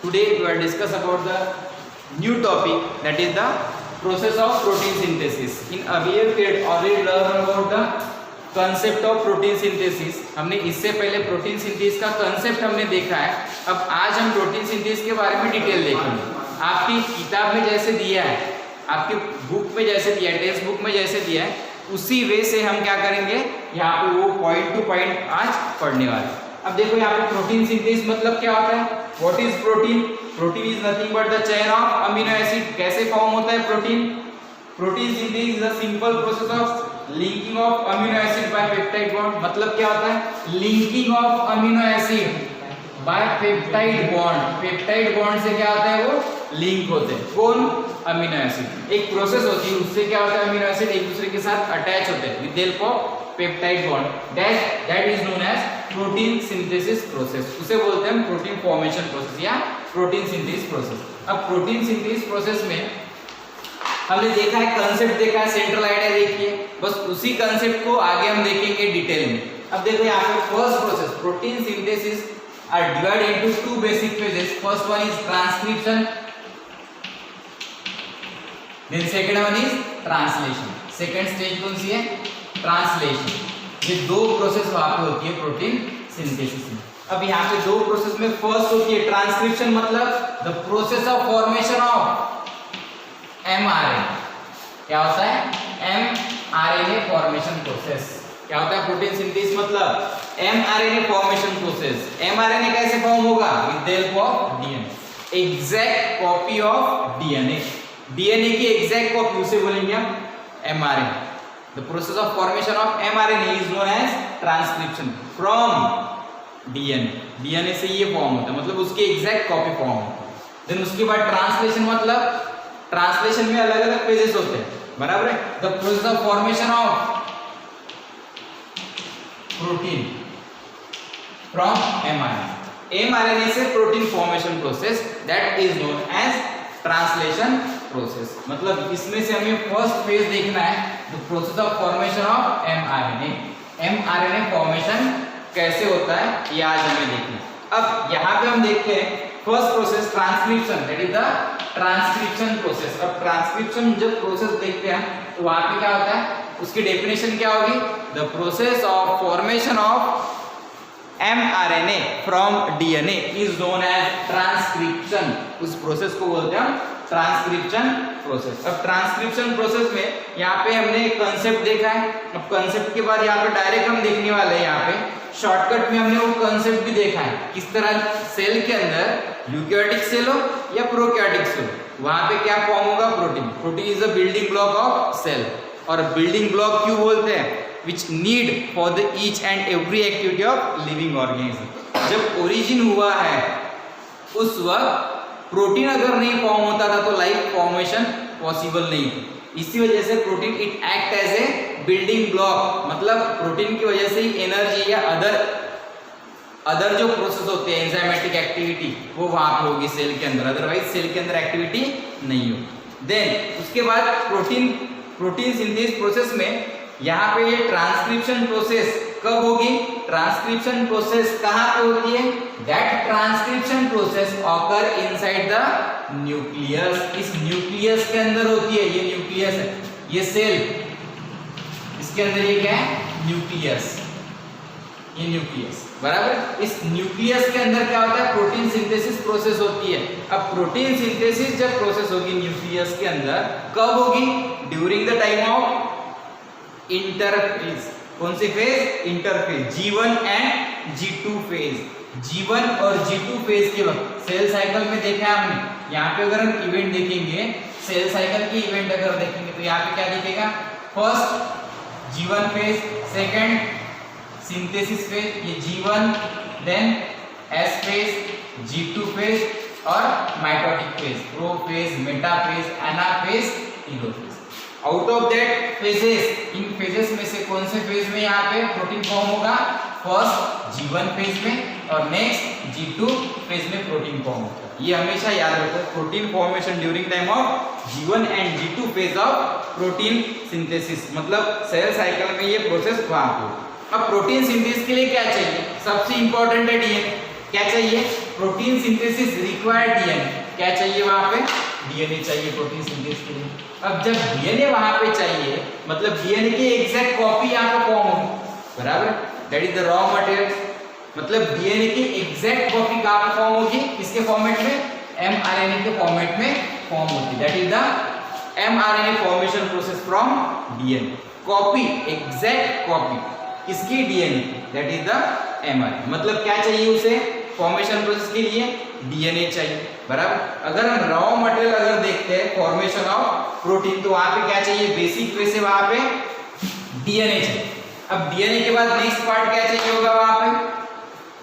Today we will discuss about the new topic, that is the process of protein synthesis. In earlier period already learn about the concept of protein synthesis. हमने इससे पहले protein synthesis का concept हमने देखा है. अब आज हम प्रोटीन सिंथेसिस के बारे में डिटेल देखेंगे. आपकी किताब में जैसे दिया है, आपकी बुक में जैसे दिया है, टेक्स्ट बुक में जैसे दिया है, उसी वे से हम क्या करेंगे, यहाँ पे वो पॉइंट टू पॉइंट आज पढ़ने वाले. अब देखो यहाँ पे प्रोटीन सिंथेसिस मतलब क्या होता है. What is protein? Protein is nothing but the chain of amino acid. कैसे फॉर्म होता है protein? Protein synthesis is a simple process of linking of amino acid by peptide bond. मतलब क्या होता है? Linking of amino acid by peptide bond. Peptide bond से क्या होता है? वो लिंक होते हैं. कौन? Amino acid. एक प्रोसेस होती है, उससे क्या होता है? अमीनो एसिड एक दूसरे के साथ अटैच होते हैं with the help of peptide bond. That is known as protein synthesis process. उसे बोलते हैं प्रोटीन फॉर्मेशन प्रोसेस या प्रोटीन सिंथेसिस प्रोसेस. अब प्रोटीन सिंथेसिस प्रोसेस में हमने देखा है, कंसेप्ट देखा है, सेंट्रल आइडिया देखिए. बस उसी कंसेप्ट को आगे हम देखेंगे डिटेल में. अब देखो यहाँ पे first process protein synthesis are divided into two basic phases. First one is transcription, then second one is translation. Second stage कौन सी है? ट्रांसलेशन. ये दो प्रोसेस वहां पे होती है प्रोटीन सिंथेसिस में. अब यहाँ पे दो प्रोसेस में फर्स्ट होती है ट्रांसक्रिप्शन, मतलब the process of formation of mRNA. क्या होता है? mRNA formation process. क्या होता है प्रोटीन सिंथेसिस? मतलब mRNA फॉर्मेशन प्रोसेस. mRNA कैसे फॉर्म होगा? With the help of DNA. Exact copy of DNA. DNA की एग्जैक्ट कॉपी उसे बोलेंगे हम mRNA. The process of formation of mRNA is known as transcription from DNA. DNA से ये form होता है, मतलब उसकी एग्जैक्ट कॉपी फॉर्म होता है. देन उसके बाद ट्रांसलेशन, मतलब ट्रांसलेशन में अलग अलग पेजेस होते हैं, बराबर है. The process of formation of protein from mRNA से protein formation process, that is known as translation process. मतलब इसमें से हमें फर्स्ट फेज देखना है, the process of formation of mRNA. mRNA formation कैसे होता है ये आज हमें देखना है. अब यहाँ पे हम देखते हैं first process transcription, that is the transcription process. अब ट्रांसक्रिप्शन जब प्रोसेस देखते हैं तो वहां पे क्या होता है, उसकी डेफिनेशन क्या होगी? The process of formation of mRNA from DNA is known as transcription. उस प्रोसेस को बोलते हैं ट्रांसक्रिप्शन प्रोसेस. अब ट्रांसक्रिप्शन प्रोसेस में यहाँ पे हमने एक कंसेप्ट देखा है. अब कंसेप्ट के बाद यहाँ पे डायरेक्ट हम देखने वाले हैं, यहाँ पे शॉर्टकट में हमने वो कंसेप्ट भी देखा है. किस तरह सेल के अंदर यूकैरियोटिक सेल हो या प्रोकैरियोटिक सेल, वहां पे क्या फॉर्म होगा? Protein. Protein is the building block of cell. और बिल्डिंग ब्लॉक क्यों बोलते हैं? Which need for the each and every activity of living organism. जब ओरिजिन हुआ है उस वक्त प्रोटीन अगर नहीं फॉर्म होता था तो लाइफ फॉर्मेशन पॉसिबल नहीं थी. इसी वजह से protein it act as a building block. मतलब प्रोटीन की वजह से ही एनर्जी या अदर जो प्रोसेस होते हैं एंजाइमेटिक एक्टिविटी वो वहां पे होगी सेल के अंदर, अदरवाइज सेल के अंदर एक्टिविटी नहीं होगी. देन उसके बाद प्रोटीन सिंथेसिस प्रोसेस में यहाँ पे ये ट्रांसक्रिप्शन प्रोसेस कब होगी? ट्रांसक्रिप्शन प्रोसेस कहाँ पे होती है? That transcription process occur inside the nucleus. इस न्यूक्लियस के अंदर होती है. ये न्यूक्लियस है, ये सेल, इसके अंदर ये क्या है? न्यूक्लियस. ये न्यूक्लियस, बराबर. इस न्यूक्लियस के अंदर क्या होता है? प्रोटीन सिंथेसिस प्रोसेस होती है. अब प्रोटीन सिंथेसिस जब प्रोसेस होगी न्यूक्लियस के अंदर, कब होगी? During the time of interphase. कौन सी phase? Interphase. G1 and G2 phase. G1 और G2 फेज के वक्त सेल साइकिल में देखा है हमने. यहाँ पे अगर हम इवेंट देखेंगे, सेल साइकिल की इवेंट अगर देखेंगे तो यहाँ पे क्या दिखेगा? First G1 phase, second synthesis phase, ये G1, then S phase, G2 phase और mitotic phase, prophase, metaphase, anaphase, telophase. Out of that phases, इन फेजेस में से कौन से फेज में यहाँ पे प्रोटीन फॉर्म होगा? फर्स्ट G1 फेज में और नेक्स्ट G2 फेज में प्रोटीन फॉर्म होगा. ये हमेशा याद रखो, protein formation during time of G1 and G2 phase of protein synthesis. मतलब सेल साइकिल में ये प्रोसेस वहां पे. अब प्रोटीन सिंथेसिस के लिए क्या चाहिए? सबसे इंपॉर्टेंट है DNA. क्या चाहिए? प्रोटीन सिंथेसिस रिक्वायर डीएनए, क्या चाहिए वहां पे? डीएनए चाहिए प्रोटीन सिंथेसिस के लिए। अब जब डीएनए वहां पे चाहिए मतलब डीएनए की एग्जैक्ट कॉपी यहाँ पे फॉर्म होगी, बराबर, that is the raw material. मतलब डीएनए की एग्जैक्ट कॉपी कहां पे फॉर्म होगी? किसके फॉर्मेट में? एमआरएनए के फॉर्मेट में फॉर्म होती है, that is the mRNA formation process from DNA. Copy, exact copy किसकी? DNA, that is the mRNA. मतलब क्या चाहिए उसे फॉर्मेशन प्रोसेस के लिए? डीएनए चाहिए, बराबर। अगर हम रॉ मटेरियल अगर देखते हैं फॉर्मेशन ऑफ प्रोटीन तो वहां पे क्या चाहिए? बेसिक वे से वहां पे डीएनए चाहिए। अब डीएनए के बाद नेक्स्ट पार्ट क्या चाहिए होगा वहां पे?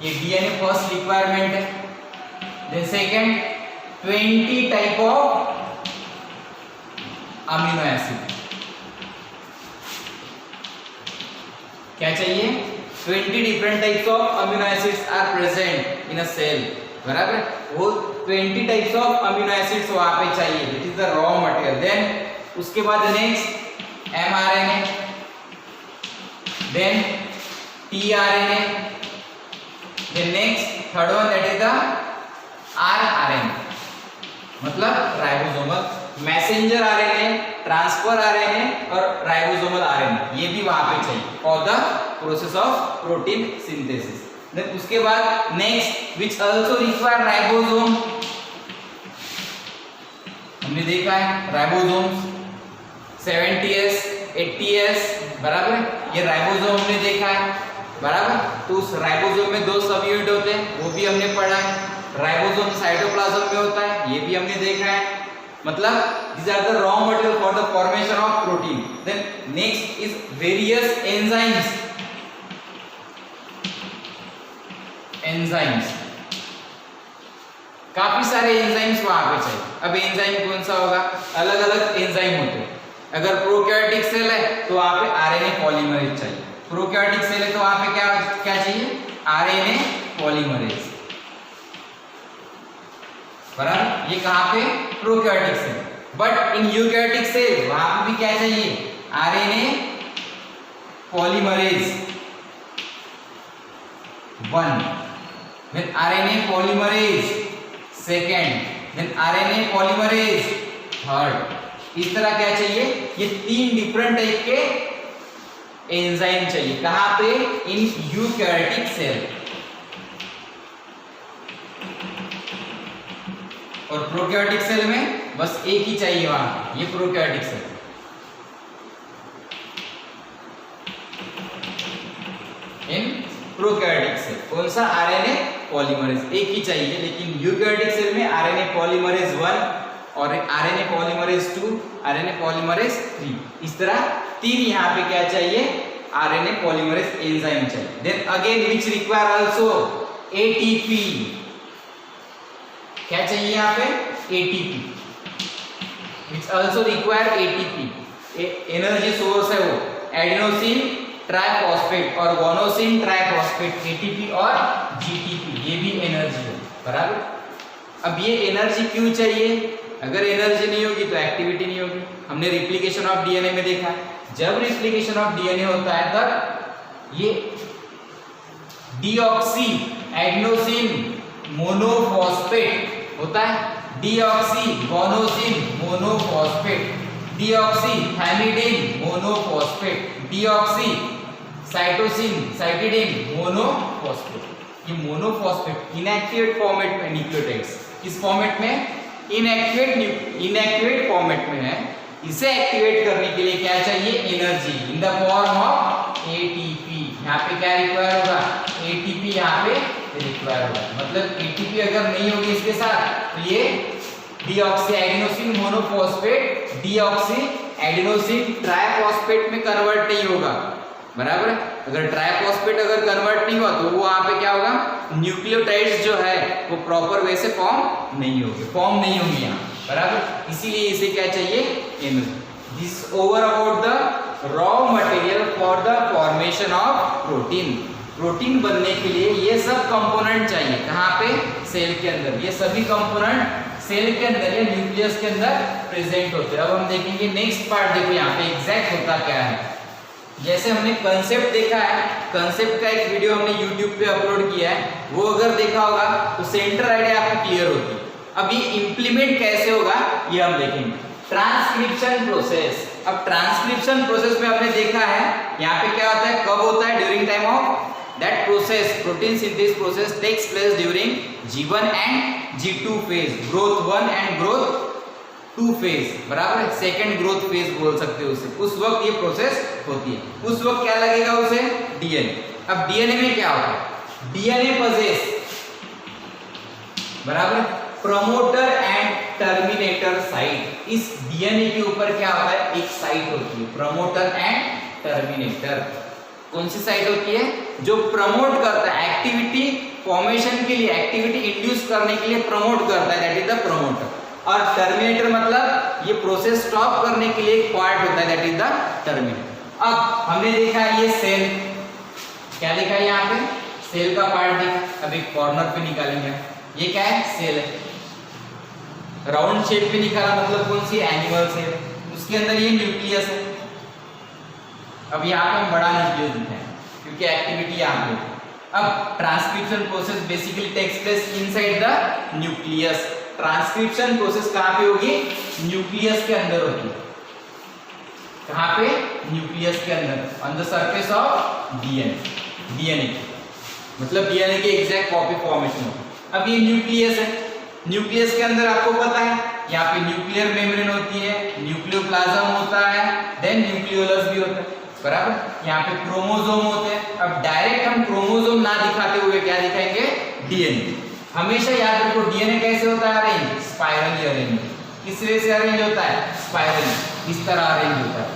ये डीएनए फर्स्ट रिक्वायरमेंट है। Then second 20 type of amino acid, क्या चाहिए? 20 different types of amino acids are present in a cell, बराबर। वो 20 टाइप्स ऑफ अमीनो एसिड्स वहां पे चाहिए, it is the raw material. Then उसके बाद next mRNA, then tRNA, then next third one that is the rRNA, मतलब ribosomal messenger RNA, transfer RNA और ribosomal RNA, ये भी वहां पे चाहिए for the process of protein synthesis. Then उसके बाद next which also require ribosome, हमने देखा है राइबोसोम्स 70s 80s, बराबर। ये राइबोसोम हमने देखा है, बराबर। तो उस राइबोसोम में 2 सब यूनिट होते हैं, वो भी हमने पढ़ा है। राइबोसोम साइटोप्लाज्म में होता है, ये भी हमने देखा है। मतलब these are the raw material for the formation of protein. Then next is various enzymes. Enzymes, काफी सारे एंजाइम्स वहां पे चाहिए। अब एंजाइम कौन सा होगा? अलग अलग एंजाइम होते हैं। अगर प्रोकैरियोटिक सेल है तो वहां पे आरएनए पॉलीमरेज चाहिए। प्रोकैरियोटिक सेल है तो वहां पे क्या चाहिए? आरएनए पॉलीमरेज, बराबर। ये कहां पे? Prokaryotic cell. But in eukaryotic cell वहां पे भी क्या चाहिए? RNA polymerase 1, then RNA polymerase second, then RNA polymerase third। इस तरह क्या चाहिए? ये 3 डिफरेंट टाइप के एंजाइम चाहिए। कहां पे? In eukaryotic cell. और प्रोकैरियोटिक सेल में बस एक ही चाहिए वहां, ये prokaryotic cell. In prokaryotic cell कौन सा? आरएनए पॉलीमरेज एक ही चाहिए। लेकिन यूकैरियोटिक सेल में आरएनए पॉलीमरेज 1 और आरएनए पॉलीमरेज 2, आरएनए पॉलीमरेज 3, इस तरह 3 यहाँ पे क्या चाहिए? आरएनए पॉलीमरेज एंजाइम चाहिए। Then again which require also ATP, क्या चाहिए यहाँ पे? ATP, which also require ATP. Energy source है वो एडेनोसिन ट्राइफॉस्फेट और गुआनोसिन ट्राइफॉस्फेट, एटीपी और जीटीपी, ये भी एनर्जी है, बराबर। अब ये एनर्जी क्यों चाहिए? अगर एनर्जी नहीं होगी तो एक्टिविटी नहीं होगी। हमने रिप्लिकेशन ऑफ डीएनए में देखा, जब रिप्लिकेशन ऑफ डीएनए होता है तब ये डीऑक्सी एडेनोसिन मोनोफॉस्फेट होता है, deoxy guanosine monophosphate, deoxy thymidine monophosphate, deoxy cytosine cytidine monophosphate. ये मोनोफॉस्फेट इनएक्टिवेट फॉर्मेट में न्यूक्लियोटाइड्स, किस फॉर्मेट में? इनएक्टिवेट फॉर्मेट में है। इसे एक्टिवेट करने के लिए क्या चाहिए? Energy in the form of ATP. यहाँ पे क्या रिक्वायर होगा? एटीपी यहाँ पे रिक्वायर होगा। मतलब एटीपी अगर नहीं होगी इसके साथ तो ये deoxy adenosine monophosphate deoxy adenosine triphosphate में कन्वर्ट नहीं होगा, बराबर। अगर ट्राइफॉस्फेट अगर कन्वर्ट नहीं हुआ तो वो वहां पे क्या होगा? न्यूक्लियोटाइड्स जो है वो प्रॉपर वे से फॉर्म नहीं होंगे यहाँ, बराबर। इसीलिए इसे क्या चाहिए? Energy. This over about the raw material for the formation of protein. Protein बनने के लिए ये सब कंपोनेंट चाहिए। कहाँ पे? सेल के अंदर। ये सभी कंपोनेंट सेल के अंदर या न्यूक्लियस के अंदर प्रेजेंट होते हैं। अब हम देखेंगे नेक्स्ट पार्ट। देखो यहाँ पे एग्जैक्ट होता क्या है। जैसे हमने कंसेप्ट देखा है, कंसेप्ट का एक वीडियो हमने YouTube पे अपलोड किया है, वो अगर देखा होगा तो सेंटर आइडिया आपकी क्लियर होती है। अब ये इंप्लीमेंट कैसे होगा ये हम देखेंगे। ट्रांसक्रिप्शन प्रोसेस, अब ट्रांसक्रिप्शन प्रोसेस में आपने देखा है यहाँ पे क्या होता है, कब होता है, during time of that process protein synthesis process takes place during G1 and G2 phase, growth 1 and growth 2 phase, बराबर है, सेकंड ग्रोथ फेज बोल सकते हो उसे। उस वक्त ये प्रोसेस होती है। उस वक्त क्या लगेगा उसे, डीएनए। अब डीएनए में क्या होता है, डीएनए पजेस, बराबर, प्रमोटर एंड टर्मिनेटर साइट। इस डीएनए के ऊपर क्या होता है, एक साइट होती है, प्रमोटर एंड टर्मिनेटर। कौन सी साइट होती है, जो प्रमोट करता है एक्टिविटी फॉर्मेशन के लिए, एक्टिविटी इंड्यूस करने के लिए प्रमोट करता है, दैट इज द प्रमोटर। और टर्मिनेटर मतलब ये प्रोसेस स्टॉप करने के लिए एक पार्ट होता है, दैट इज द टर्मिनेटर। अब हमने देखा ये सेल, क्या देखा है यहाँ पे, सेल का पार्ट देखा। अब एक कॉर्नर पे निकालेंगे, ये क्या है, सेल है। राउंड शेप पे निकाला मतलब कौन सी, एनिमल सेल, उसके अंदर ये न्यूक्लियस है। अब यहाँ पे हम बड़ा न्यूक्लियस दिखाएं क्योंकि एक्टिविटी यहाँ पे। अब transcription process basically takes place inside the nucleus. Transcription process कहाँ पे होगी, न्यूक्लियस के अंदर होगी। कहाँ पे, न्यूक्लियस के अंदर, on the surface of DNA. DNA मतलब डीएनए की एग्जैक्ट कॉपी फॉर्मेशन होगी। अब ये न्यूक्लियस है, न्यूक्लियस के अंदर आपको पता है यहाँ पे न्यूक्लियर मेम्ब्रेन होती है, न्यूक्लियोप्लाज्म होता है, देन न्यूक्लियोलस भी होता है, बराबर। यहाँ पे क्रोमोसोम होते हैं। अब डायरेक्ट हम क्रोमोसोम ना दिखाते हुए क्या दिखाएंगे, डीएनए। हमेशा याद रखो डीएनए कैसे होता है, अरेंज, स्पाइरली अरेंज। किस वे से अरेंज होता है, स्पाइरली, इस तरह अरेंज होता है,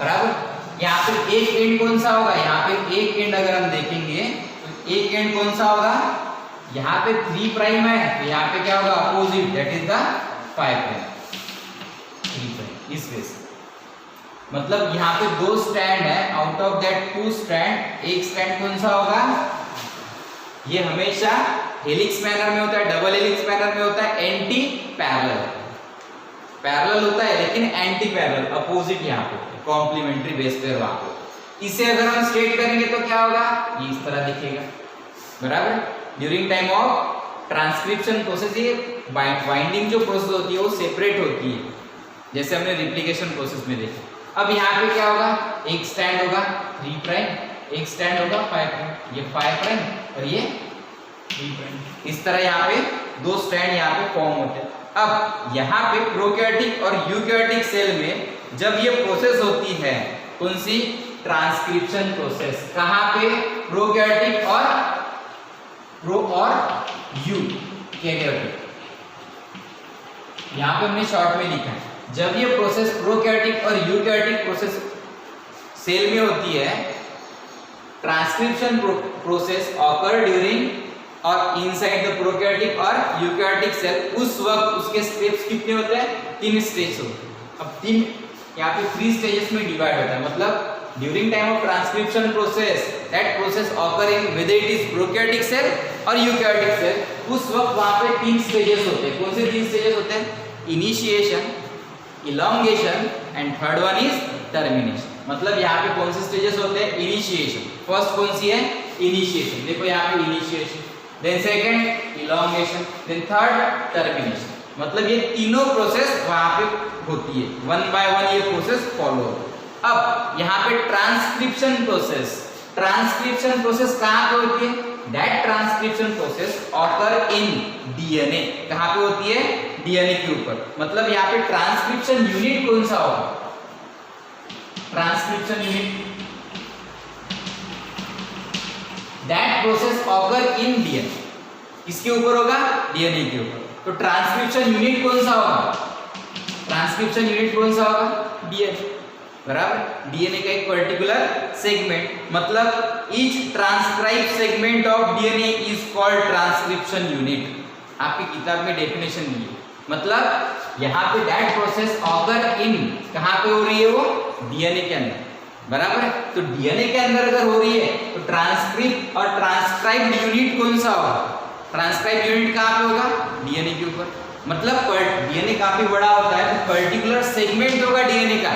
बराबर। यहाँ पे एक एंड कौन सा होगा, यहाँ पे एक एंड अगर हम देखेंगे तो एक एंड कौन सा होगा, यहाँ पे 3 प्राइम है, तो यहाँ पे क्या होगा, opposite, that is the 5 prime, 3 prime, इस वे से। मतलब यहाँ पे 2 स्ट्रैंड है, आउट ऑफ दैट 2 स्ट्रैंड एक स्ट्रैंड कौन सा होगा, ये हमेशा हेलिक्स मैनर में होता है, डबल हेलिक्स मैनर में होता है, एंटी पैरेलल। पैरेलल होता है लेकिन एंटी पैरेलल, अपोजिट यहाँ पे कॉम्प्लीमेंट्री बेस पेयर वहां पे। इसे अगर हम स्ट्रेट करेंगे तो क्या होगा, ये इस तरह दिखेगा, बराबर। During time of transcription process ये बाइंडिंग जो प्रोसेस होती है वो सेपरेट होती है, जैसे हमने रिप्लिकेशन प्रोसेस में देखा। अब यहाँ पे क्या होगा, एक स्टैंड होगा 3 प्राइम, एक स्टैंड होगा 5 प्राइम, ये 5 प्राइम और ये 3 प्राइम। इस तरह यहाँ पे 2 स्टैंड यहाँ पे फॉर्म होते हैं। अब यहाँ पे प्रोकैरियोटिक और यूकैरियोटिक सेल में जब ये प्रोसेस होती है, कौन सी, ट्रांसक्रिप्शन प्रोसेस, कहाँ पे, प्रोकैरियोटिक और प्रो और यूकैरियोटिक। यहाँ पे हमने शॉर्ट में लिखा है, जब ये प्रोसेस प्रोकैरियोटिक और यूकैरियोटिक प्रोसेस सेल में होती है, ट्रांसक्रिप्शन प्रोसेस ऑकर ड्यूरिंग और इनसाइड द प्रोकैरियोटिक और यूकैरियोटिक सेल, उस वक्त उसके स्टेप्स कितने होते हैं, 3 स्टेज होते हैं। अब 3 यहाँ पे 3 स्टेजेस में डिवाइड होता है, मतलब during time of transcription process that process occur in whether it is prokaryotic cell और यूकैरियोटिक सेल, उस वक्त वहां पे 3 स्टेजेस होते हैं। कौन से 3 स्टेजेस होते हैं, initiation, elongation and third one is termination. मतलब यहाँ पे कौन से स्टेजेस होते हैं, इनिशिएशन, फर्स्ट कौन सी है, इनिशिएशन, देखो यहाँ पे initiation, then second elongation, then third termination. मतलब ये तीनों प्रोसेस वहां पे होती है, 1 बाय 1 ये प्रोसेस फॉलो होता है। अब यहाँ पे ट्रांसक्रिप्शन प्रोसेस, ट्रांसक्रिप्शन प्रोसेस कहाँ पे होती है, that transcription process occur in DNA, कहाँ पे होती है, डीएनए के ऊपर। मतलब यहाँ पे ट्रांसक्रिप्शन यूनिट कौन सा होगा, transcription unit, that process occur in DNA, किसके ऊपर होगा, डीएनए के ऊपर। तो ट्रांसक्रिप्शन यूनिट कौन सा होगा, ट्रांसक्रिप्शन यूनिट कौन सा होगा, डीएनए, बराबर। डीएनए का एक पर्टिकुलर सेगमेंट, मतलब each transcribe segment of DNA is called transcription unit. आपकी किताब में डेफिनेशन दी है, मतलब यहाँ पे दैट प्रोसेस ऑकर इन, कहाँ पे हो रही है वो, डीएनए के अंदर, बराबर है। तो डीएनए के अंदर अगर हो रही है तो ट्रांसक्रिप्ट और ट्रांसक्राइब्ड यूनिट कौन सा होगा, ट्रांसक्राइब यूनिट कहाँ पे होगा, डीएनए के ऊपर। मतलब डीएनए काफी बड़ा होता है तो पर्टिकुलर सेगमेंट होगा डीएनए का,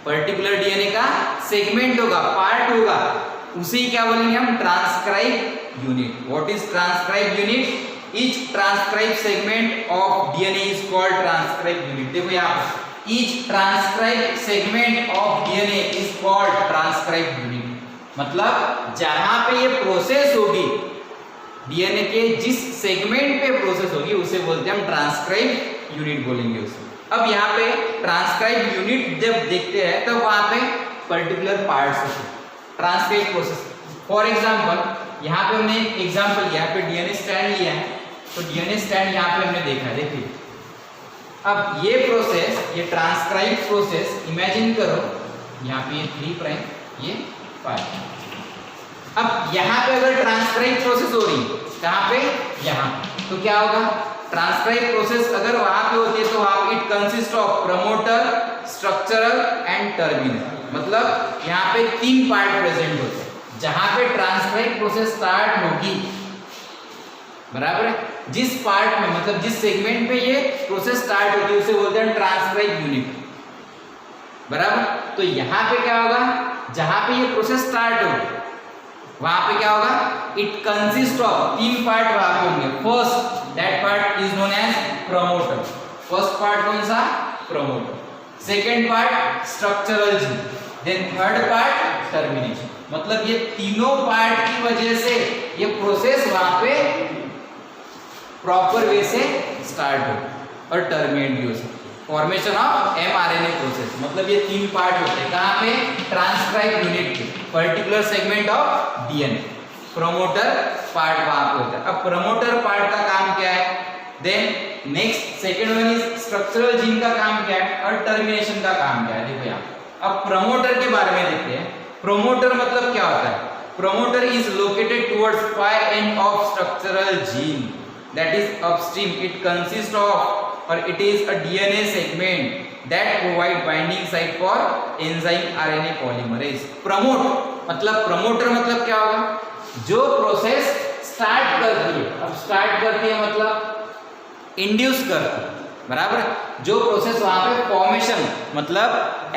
पर्टिकुलर डीएनए का सेगमेंट होगा, पार्ट होगा, उसे क्या बोलेंगे हम? Transcribe unit. What is transcribe unit? Each transcribe segment of DNA is called transcribe unit. देखो यहाँ पर each transcribe segment of DNA is called transcribe unit. मतलब जहां पे ये प्रोसेस होगी, डीएनए के जिस सेगमेंट पे प्रोसेस होगी उसे बोलते हैं हम ट्रांसक्राइब यूनिट बोलेंगे उसे। अब यहाँ पे ट्रांसक्राइब यूनिट जब देखते हैं तब वहां पे पर्टिकुलर पार्ट्स होते हैं ट्रांसक्राइब प्रोसेस। फॉर एग्जांपल यहाँ पे हमने एक एग्जांपल लिया, यहाँ पे डीएनए स्ट्रैंड लिया है, तो डीएनए स्ट्रैंड यहाँ पे हमने देखा है। देखिए अब ये प्रोसेस, ये ट्रांसक्राइब प्रोसेस इमेजिन करो, यहाँ पे ये 3 प्राइम, ये 5। अब यहाँ पे अगर ट्रांसक्राइब प्रोसेस हो रही है, कहाँ पे? यहाँ, तो क्या होगा? ट्रांसक्राइब प्रोसेस अगर वहां पे होती है तो वहां it consist of promoter, structural and terminal. मतलब यहाँ पे 3 पार्ट प्रेजेंट होते हैं। जहां पे ट्रांसक्राइब प्रोसेस स्टार्ट होगी, बराबर है, जिस पार्ट में मतलब जिस सेगमेंट पे ये प्रोसेस स्टार्ट होती है उसे बोलते हैं ट्रांसक्राइब यूनिट, बराबर। तो यहाँ पे क्या होगा? जहां पे ये प्रोसेस स्टार्ट होगी वहां पे क्या होगा? इट कंसिस्ट ऑफ 3 पार्ट वहां पे होंगे। First that part is known as promoter. First part कौन सा? Promoter. Second part structural gene, then third part termination. मतलब ये तीनों पार्ट की वजह से ये प्रोसेस वहां पे प्रॉपर वे से स्टार्ट हो और टर्मिनेट भी हो सकती है। फॉर्मेशन ऑफ एमआरएनए प्रोसेस, मतलब ये 3 पार्ट होते हैं। कहाँ पे? ट्रांसक्राइब यूनिट के particular segment of DNA. Promoter part वहां पे होता है। अब प्रमोटर पार्ट का काम क्या है? Then next second one is structural gene का काम क्या है और टर्मिनेशन का काम क्या है। देखो यहाँ अब प्रमोटर के बारे में देखते हैं। प्रमोटर मतलब क्या होता है? Promoter is located towards far end of structural gene that is upstream. It consists of or it is a DNA segment that provide binding site for enzyme RNA polymerase. Promote मतलब promoter मतलब क्या होगा? जो process start करती है। अब start करती है मतलब इंड्यूस करती है, बराबर। जो प्रोसेस वहां पे फॉर्मेशन मतलब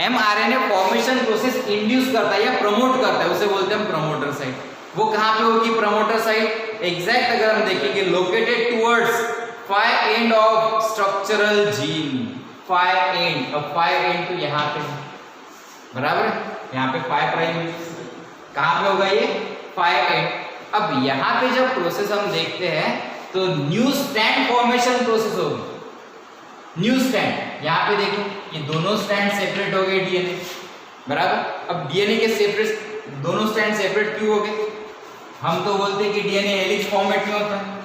mRNA फॉर्मेशन प्रोसेस इंड्यूस करता है या प्रमोट करता है उसे बोलते हैं प्रमोटर साइट। वो कहाँ पे होगी प्रमोटर साइट? एग्जैक्ट अगर हम देखेंगे located towards far end of structural gene. Far and, अब फार एंड तो यहाँ पे बराबर है, यहाँ पे 5 प्राइम कहाँ पे होगा? ये फार एंड। अब यहाँ पे जब प्रोसेस हम देखते हैं तो न्यू स्टैंड फॉर्मेशन प्रोसेस होगी। न्यू स्टैंड यहाँ पे देखो, ये दोनों स्टैंड सेपरेट हो गए डीएनए, बराबर। अब डीएनए के सेपरेट दोनों स्टैंड सेपरेट क्यों हो गए? हम तो बोलते हैं कि डीएनए हेलिक्स फॉर्मेट में होता है।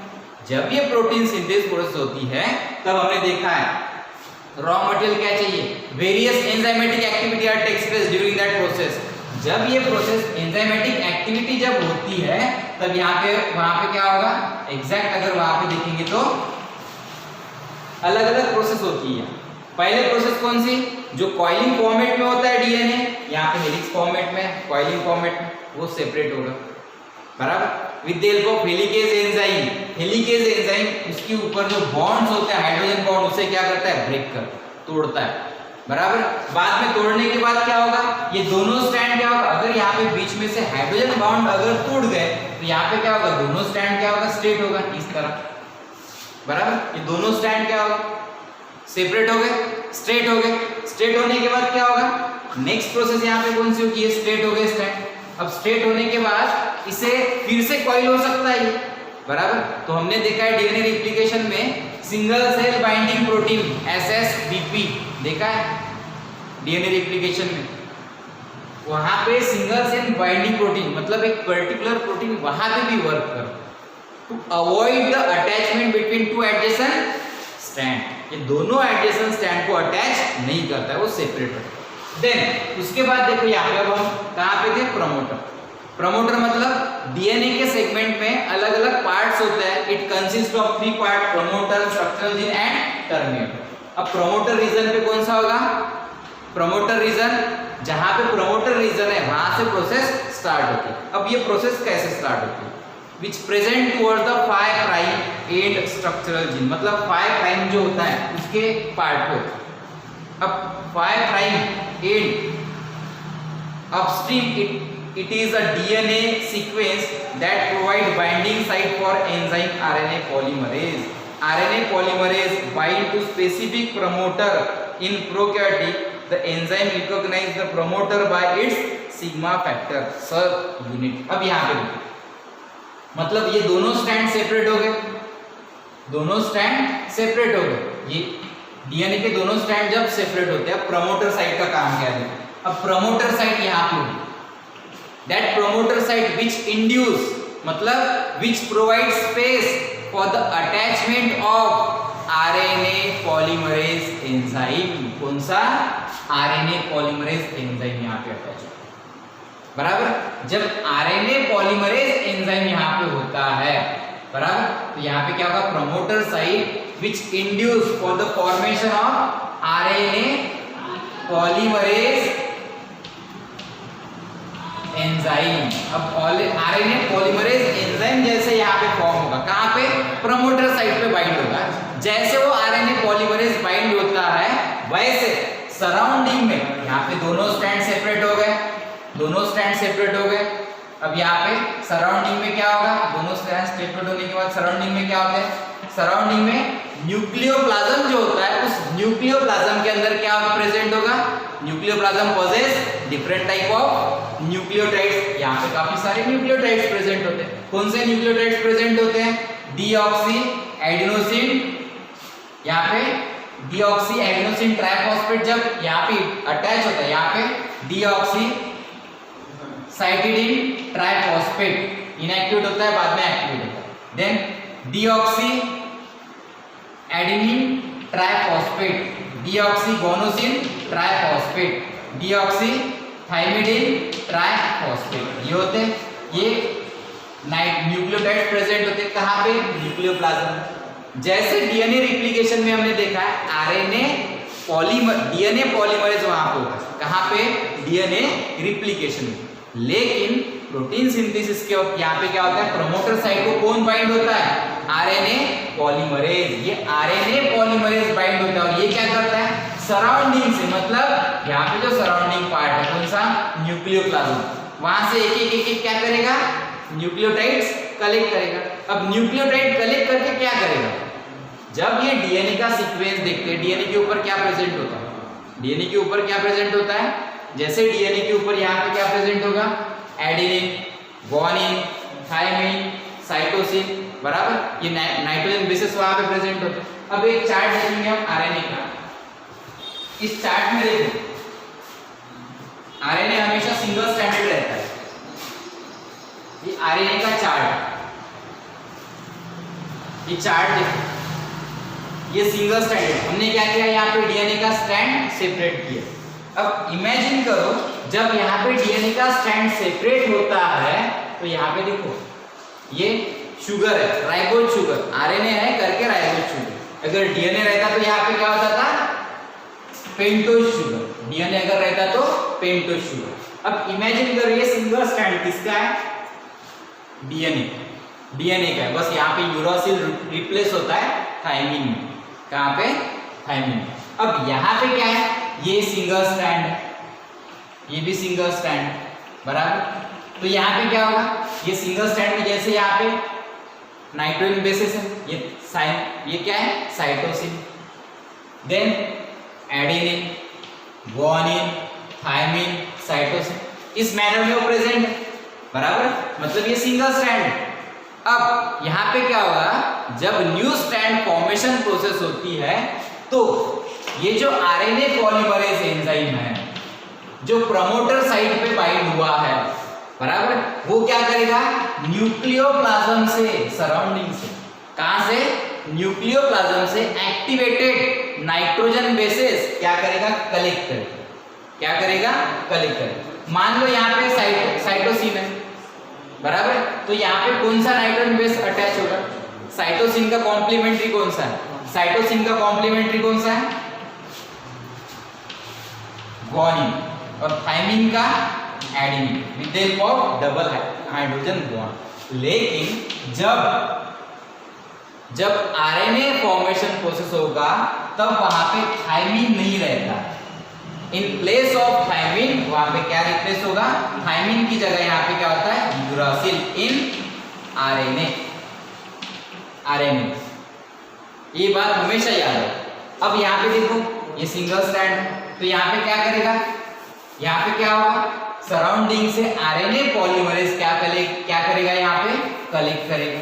जब ये प्रोटीन सिंथेसिस प्रोसेस होती है तब हमने देखा है रॉ मटेरियल क्या चाहिए? Various enzymatic activity are takes place during that process. जब ये प्रोसेस एंजाइमेटिक एक्टिविटी जब होती है तब यहाँ पे वहां पे क्या होगा? एग्जैक्ट अगर वहां पे देखेंगे तो अलग अलग प्रोसेस होती है। पहले प्रोसेस कौन सी? जो कॉइलिंग फॉर्मेट में होता है डीएनए, यहाँ पे हेलिक्स फॉर्मेट में, कॉइलिंग फॉर्मेट में, वो सेपरेट होगा, बराबर। With the help of helicase enzyme, helicase enzyme उसके ऊपर जो बॉन्ड्स होते हैं हाइड्रोजन बॉन्ड उसे क्या करता है? ब्रेक कर तोड़ता है, बराबर। बाद में तोड़ने के बाद क्या होगा? ये दोनों स्टैंड क्या होगा? अगर यहाँ पे बीच में से हाइड्रोजन बॉन्ड अगर टूट गए तो यहाँ पे क्या होगा? दोनों स्टैंड क्या होगा? स्ट्रेट होगा इस तरह, बराबर। ये दोनों स्टैंड क्या होगा? सेपरेट हो गए, स्ट्रेट हो गए। स्ट्रेट होने के बाद क्या होगा? नेक्स्ट प्रोसेस यहाँ पे कौन सी होगी? ये स्ट्रेट हो गए स्टैंड। अब स्ट्रेट होने के बाद इसे फिर से कॉइल हो सकता है, बराबर। तो हमने देखा है डीएनए रिप्लिकेशन में single cell binding protein SSBP देखा है डीएनए रिप्लिकेशन में। वहां पे सिंगल सेल बाइंडिंग प्रोटीन मतलब एक पर्टिकुलर प्रोटीन वहां पे भी वर्क कर to avoid the attachment between 2 adjacent stand. ये दोनों एडजेसेंट स्टैंड को अटैच नहीं करता है, वो सेपरेट होता है। देन उसके बाद देखो यहाँ पे अब हम कहाँ पे थे? प्रमोटर। प्रमोटर मतलब डीएनए के सेगमेंट में अलग अलग पार्ट्स होते हैं। It consist of 3 part, promoter, structural gene and terminator. अब प्रमोटर रीजन पे कौन सा होगा? प्रमोटर रीजन, जहां पे प्रमोटर रीजन है वहां से प्रोसेस स्टार्ट होती है। अब ये प्रोसेस कैसे स्टार्ट होती है? विच present toward the 5 prime and structural gene, मतलब 5 प्राइम जो होता है उसके पार्ट पे। अब 5 prime and Upstream, it is a DNA sequence that provide binding site for enzyme RNA polymerase. RNA polymerase bind to specific promoter in prokaryotic. The enzyme recognize the promoter by its sigma factor सब unit. अब यहाँ पे देखिए, मतलब ये दोनों stand separate हो गए, दोनों स्टैंड सेपरेट हो गए। ये डीएनए के दोनों स्टैंड जब सेपरेट होते हैं, प्रमोटर साइट का काम क्या है? अब प्रमोटर साइट यहाँ पे होगी, that promoter site which induce, मतलब which provide space for the attachment of RNA polymerase enzyme. कौन सा? आरएनए पॉलीमरेज एंजाइम यहाँ पे अटैच होता है, बराबर। जब आरएनए पॉलीमरेज एंजाइम यहाँ पे होता है, बराबर, तो यहाँ पे क्या होगा? Promoter site which induce for the formation of RNA polymerase enzyme. अब आरएनए पॉलीमरेज एंजाइम जैसे यहाँ पे फॉर्म होगा, कहाँ पे? प्रमोटर साइट पे बाइंड होगा। जैसे वो आरएनए पॉलीमरेज बाइंड होता है, वैसे सराउंडिंग में यहाँ पे दोनों स्टैंड सेपरेट हो गए, दोनों स्टैंड सेपरेट हो गए। अब यहाँ पे सराउंडिंग में क्या होगा? दोनों स्टैंड सेपरेट होने के बाद सराउंडिंग में क्या होता है? सराउंडिंग में न्यूक्लियोप्लाज्म जो होता है, उस न्यूक्लियोप्लाज्म के अंदर क्या प्रेजेंट होगा? Nucleoplasm possess different type of nucleotides. यहाँ पे काफी सारे न्यूक्लियोटाइड्स प्रेजेंट होते हैं। कौन से न्यूक्लियोटाइड्स प्रेजेंट होते हैं? डीऑक्सी एडेनोसिन, यहाँ पे डीऑक्सी एडेनोसिन ट्राइफॉस्फेट जब यहाँ पे अटैच होता है, यहाँ पे डीऑक्सी साइटिडीन ट्राइफॉस्फेट इनएक्टिवेट होता है, बाद में एक्टिवेट होता है। Then deoxy adenine triphosphate, deoxy guanosine triphosphate, deoxy thymidine triphosphate, ये होते हैं, ये न्यूक्लियोटाइड्स प्रेजेंट होते हैं। कहाँ पे? न्यूक्लियोप्लाज्म। जैसे डीएनए रिप्लिकेशन में हमने देखा है, आरएनए डीएनए पॉलीमरेज वहां पे होगा, कहाँ पे? डीएनए रिप्लिकेशन में। लेकिन प्रोटीन सिंथेसिस के वक्त यहाँ पे क्या होता है? प्रमोटर साइट को कौन बाइंड होता है? RNA polymerase. ये आरएनए पॉलीमरेज बाइंड होता है और ये क्या करता है? सराउंडिंग से, मतलब यहाँ पे जो सराउंडिंग पार्ट है, कौन सा? न्यूक्लियोप्लाज्म, वहां से एक एक क्या करेगा? न्यूक्लियोटाइड्स कलेक्ट करेगा। अब न्यूक्लियोटाइड कलेक्ट करके क्या करेगा? जब ये डीएनए का सीक्वेंस देखते हैं, डीएनए के ऊपर क्या प्रेजेंट होता है? डीएनए के ऊपर क्या प्रेजेंट होता है? जैसे डीएनए के ऊपर यहाँ पे क्या प्रेजेंट होगा? एडेनिन, गुआनिन, थायमिन, साइटोसिन, बराबर। ये नाइट्रोजन बेसेस वहां पे प्रेजेंट होते हैं। अब एक चार्ट देखेंगे हम आरएनए का। इस चार्ट में देखो, आरएनए हमेशा सिंगल स्ट्रैंडेड रहता है। ये आरएनए का चार्ट, ये चार्ट देखो, ये सिंगल स्ट्रैंडेड। हमने क्या किया? यहाँ पे डीएनए का स्ट्रैंड सेपरेट किया। अब इमेजिन करो, जब यहाँ पे डीएनए का स्ट्रैंड सेपरेट होता है, तो यहाँ पे देखो, ये शुगर है, राइबोज शुगर, आरएनए है करके राइबोज शुगर। अगर डीएनए रहता तो यहाँ पे क्या होता था? Pentose sugar. डीएनए अगर रहता तो पेंटोज शुगर। अब इमेजिन करो, ये सिंगल स्ट्रैंड किसका है? डीएनए का है। बस यहाँ पे यूरासिल रिप्लेस होता है थायमिन में। कहाँ पे? थायमिन। अब यहाँ पे क्या है? ये सिंगल स्ट्रैंड है, ये भी सिंगल स्ट्रैंड, बराबर। तो यहाँ पे क्या होगा? ये सिंगल स्ट्रैंड में जैसे यहाँ पे नाइट्रोजन बेसिस है, ये क्या है? Cytosine. Then adenine, guanine, thymine, cytosine, इस मैनर में वो प्रेजेंट है, बराबर। मतलब ये सिंगल स्ट्रैंड है। अब यहाँ पे क्या होगा? जब न्यू स्ट्रैंड फॉर्मेशन प्रोसेस होती है, तो ये जो आरएनए पॉलीमरेज एंजाइम है, जो प्रमोटर साइट पे बाइंड हुआ है, बराबर, वो क्या करेगा? न्यूक्लियोप्लाज्म से, सराउंडिंग से, कहां से? न्यूक्लियोप्लाज्म से एक्टिवेटेड नाइट्रोजन बेसेस क्या करेगा? कलेक्ट करेगा। क्या करेगा? कलेक्ट करेगा। मान लो यहाँ पे साइटोसिन है, बराबर, तो यहाँ पे कौन सा नाइट्रोजन बेस अटैच होगा? साइटोसिन का कॉम्प्लीमेंट्री कौन सा है? साइटोसिन का कॉम्प्लीमेंट्री कौन सा है? गुआनिन। और थायमिन का adenine, with the help of double hydrogen bond. लेकिन जब आरएनए फॉर्मेशन प्रोसेस होगा, तब वहां पे थायमिन नहीं रहता। इन प्लेस ऑफ थायमिन वहां पे क्या रिप्लेस होगा, थायमिन की जगह यहाँ पे क्या होता है, यूरासिल इन आरएनए। ये बात हमेशा याद रखो। अब यहाँ पे देखो ये सिंगल स्ट्रैंड है, तो यहाँ पे क्या करेगा, यहाँ पे क्या होगा, सराउंडिंग से आरएनए पॉलीमरेज क्या करेगा, यहाँ पे कलेक्ट करेगा,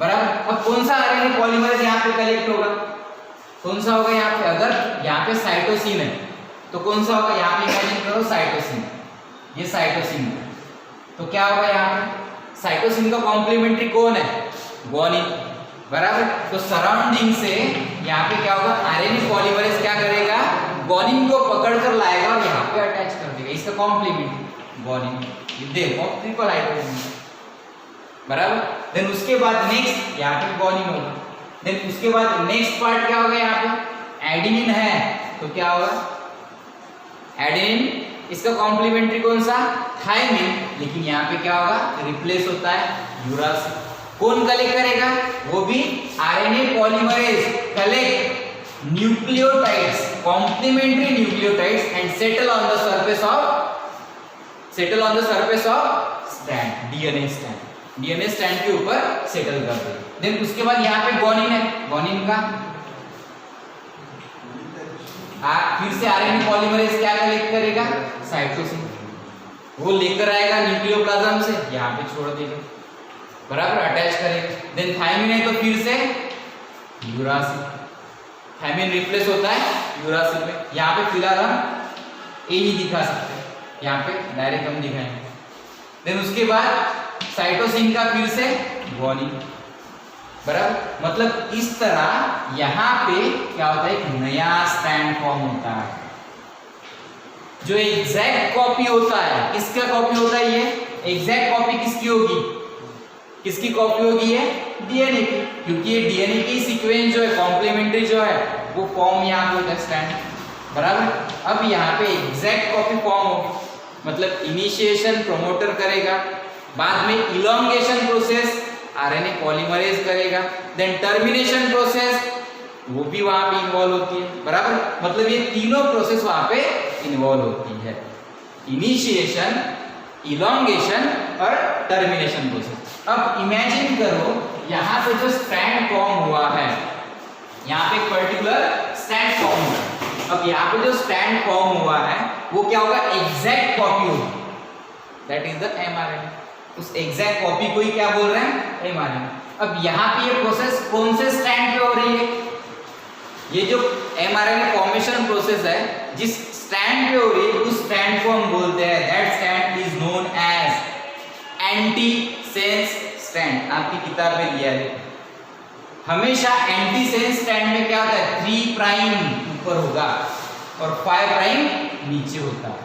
बराबर। अब कौन सा आरएनए पॉलीमरेज यहाँ पे कलेक्ट होगा, कौन सा होगा यहाँ पे, अगर यहाँ पे साइटोसिन है तो कौन सा होगा, यहाँ पे इमेजिन करो साइटोसिन, ये साइटोसिन है, तो क्या होगा यहाँ पे, साइटोसिन का कॉम्प्लीमेंट्री कौन है, ग्वानिन, बराबर। तो सराउंडिंग से यहाँ पे क्या होगा, आरएनए पॉलीमरेज क्या करेगा, ग्वानिन को पकड़कर लाएगा और यहाँ पे अटैच कर देगा, इसका कॉम्प्लीमेंट ग्वानिन, देखो ट्रिपल हाइड्रोजन, बराबर। देन उसके बाद नेक्स्ट यहाँ पे ग्वानिन होगा, देन उसके बाद नेक्स्ट पार्ट क्या होगा, यहाँ पे एडेनिन है, तो क्या होगा, एडेनिन, इसका कॉम्प्लीमेंट्री कौन सा, थायमिन, लेकिन यहाँ पे क्या होगा, रिप्लेस होता है यूरासिल। कौन कलेक्ट करेगा, वो भी RNA polymerase collect nucleotides, complementary nucleotides and settle on the surface of strand, DNA strand के ऊपर सेटल कर दे। देन उसके बाद यहाँ पे ग्वानिन है, ग्वानिन का फिर से आरएनए पॉलीमरेज क्या कलेक्ट करेगा, साइटोसिन, वो लेकर आएगा न्यूक्लियोप्लाज्म से, यहाँ पे छोड़ देगा, बराबर, अटैच करेगा। देन थायमिन है तो फिर से यूरासिल, थायमिन रिप्लेस होता है यूरासिल में। यहाँ पे फिलहाल हम ए ही दिखा सकते हैं, यहाँ पे डायरेक्ट हम दिखाएंगे। देन उसके बाद साइटोसिन का फिर से ग्वानिन, बराबर। मतलब इस तरह यहाँ पे क्या होता है, एक नया स्ट्रैंड फॉर्म होता है, जो एग्जैक्ट कॉपी होता है, किसका कॉपी होता है, ये एग्जैक्ट कॉपी किसकी होगी, किसकी कॉपी होगी, ये डीएनए की, क्योंकि ये डीएनए की सीक्वेंस जो है, कॉम्प्लीमेंट्री जो है, वो फॉर्म यहाँ पे होता है स्ट्रैंड, बराबर। अब यहाँ पे एग्जैक्ट कॉपी फॉर्म होगी, मतलब इनिशिएशन प्रमोटर करेगा, बाद में इलोंगेशन प्रोसेस आरएनए पॉलीमरेज करेगा, देन टर्मिनेशन प्रोसेस वो भी वहां पे इन्वॉल्व होती है, बराबर। मतलब ये तीनों प्रोसेस वहां पे इन्वॉल्व होती है, इनिशिएशन, इलोंगेशन और टर्मिनेशन प्रोसेस। अब इमेजिन करो यहाँ पे जो स्ट्रैंड फॉर्म हुआ है, यहाँ पे पर्टिकुलर स्ट्रैंड फॉर्म हुआ है, अब यहाँ पे जो स्ट्रैंड फॉर्म हुआ है वो क्या होगा, एग्जैक्ट कॉपी होगी, दैट इज द एमआरएनए। उस एग्जैक्ट कॉपी को ही क्या बोल रहे हैं, एमआरएनए। अब यहाँ पे ये प्रोसेस कौन से स्ट्रैंड पे हो रही है, ये जो एमआरएनए फॉर्मेशन प्रोसेस है, जिस स्ट्रैंड पे हो रही है उस स्ट्रैंड को हम बोलते हैं, that strand is known as antisense strand. आपकी किताब में दिया है, हमेशा एंटीसेंस स्ट्रैंड में क्या होता है, 3 प्राइम ऊपर होगा और 5 प्राइम नीचे होता है,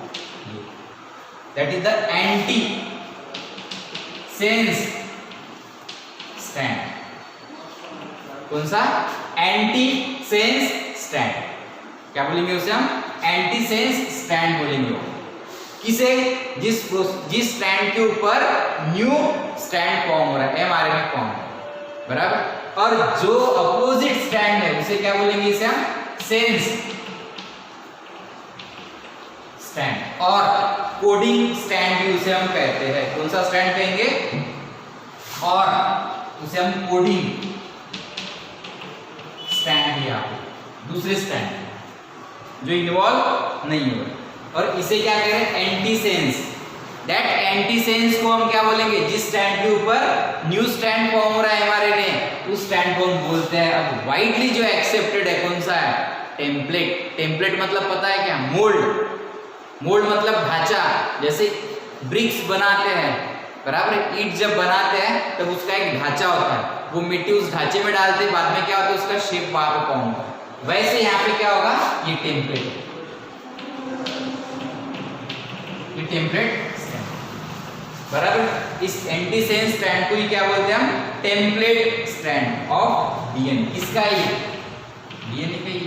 that is the anti sense strand. कौन सा, एंटी सेंस स्ट्रैंड, क्या बोलेंगे उसे हम, एंटी सेंस स्ट्रैंड बोलेंगे। किसे, जिस स्ट्रैंड के ऊपर न्यू स्ट्रैंड फॉर्म हो रहा है, एमआरएनए फॉर्म, बराबर। और जो अपोजिट स्ट्रैंड है उसे क्या बोलेंगे, इसे हम सेंस स्ट्रैंड, और कोडिंग स्ट्रैंड भी उसे हम कहते हैं। कौन सा स्ट्रैंड कहेंगे, और उसे हम कोडिंग स्ट्रैंड भी, दूसरे स्ट्रैंड जो इन्वॉल्व नहीं हो रहा, और इसे क्या कह रहे हैं, एंटीसेंस। दैट एंटीसेंस को हम क्या बोलेंगे, जिस स्ट्रैंड के ऊपर न्यू स्ट्रैंड फॉर्म हो रहा है एमआरएनए, उस स्ट्रैंड को हम बोलते हैं। अब वाइडली जो एक्सेप्टेड है कौन सा है, टेम्पलेट। टेम्पलेट मतलब पता है क्या, मोल्ड। मोल्ड मतलब ढांचा, जैसे ब्रिक्स बनाते हैं, बराबर, ईंट जब बनाते हैं तब उसका एक ढांचा होता है, वो मिट्टी उस ढांचे में डालते हैं, बाद में क्या होता है, उसका शेप वहां पे फॉर्म होता है। वैसे यहाँ पे क्या होगा, ये टेम्पलेट, ये टेम्पलेट स्ट्रैंड, बराबर। इस एंटीसेंस स्ट्रैंड को ही क्या बोलते हैं हम, टेम्पलेट स्ट्रैंड ऑफ डीएनए। किसका है ये, डीएनए का ही,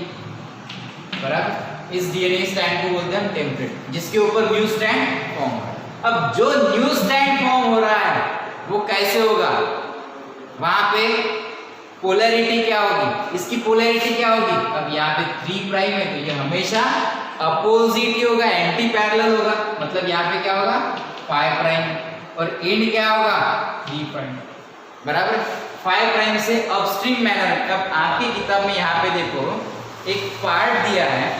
बराबर। इस डीएनए स्ट्रैंड को बोलते हैं हम टेम्पलेट, जिसके ऊपर न्यू स्ट्रैंड फॉर्म हो रहा है। अब जो न्यू स्ट्रैंड फॉर्म हो रहा है वो कैसे होगा, वहां पे पोलैरिटी क्या होगी, इसकी पोलैरिटी क्या होगी। अब यहाँ पे 3 प्राइम है तो ये हमेशा अपोजिट ही होगा, एंटी पैरेलल होगा, मतलब यहाँ पे क्या होगा 5 प्राइम और एंड क्या होगा 3 प्राइम, बराबर। 5 प्राइम से अपस्ट्रीम मैनर। अब आपकी किताब में यहाँ पे देखो एक पार्ट दिया है,